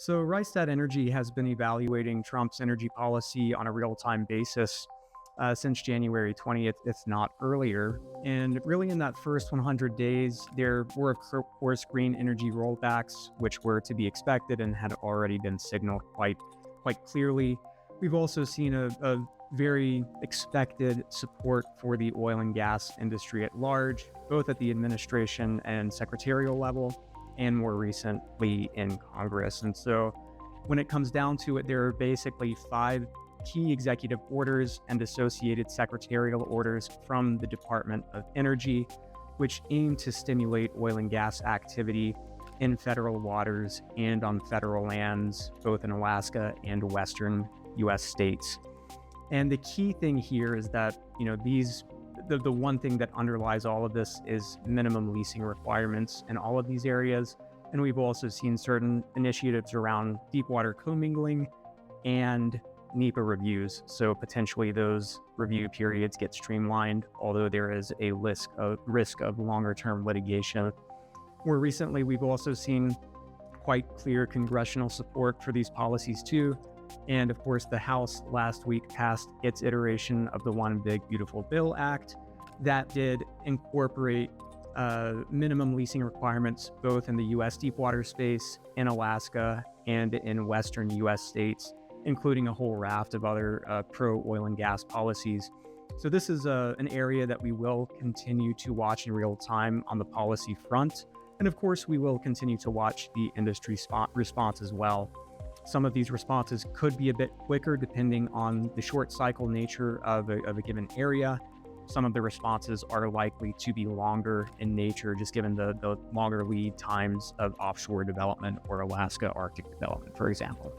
So, Rystad Energy has been evaluating Trump's energy policy on a real time basis since January 20th, if not earlier. And really, in that first 100 days, there were, of course, green energy rollbacks, which were to be expected and had already been signaled quite clearly. We've also seen a very expected support for the oil and gas industry at large, both at the administration and secretarial level, and more recently in Congress. And so when it comes down to it, there are basically 5 key executive orders and associated secretarial orders from the Department of Energy, which aim to stimulate oil and gas activity in federal waters and on federal lands, both in Alaska and western U.S. states. And the key thing here is that, the one thing that underlies all of this is minimum leasing requirements in all of these areas. And we've also seen certain initiatives around deep water commingling and NEPA reviews. So potentially those review periods get streamlined, although there is a risk of longer term litigation. More recently, we've also seen quite clear congressional support for these policies too. And of course, the House last week passed its iteration of the One Big Beautiful Bill Act that did incorporate minimum leasing requirements both in the U.S. deepwater space, in Alaska, and in western U.S. states, including a whole raft of other pro-oil and gas policies. So this is an area that we will continue to watch in real time on the policy front. And of course, we will continue to watch the industry response as well. Some of these responses could be a bit quicker depending on the short cycle nature of a given area. Some of the responses are likely to be longer in nature, just given the longer lead times of offshore development or Alaska Arctic development, for example.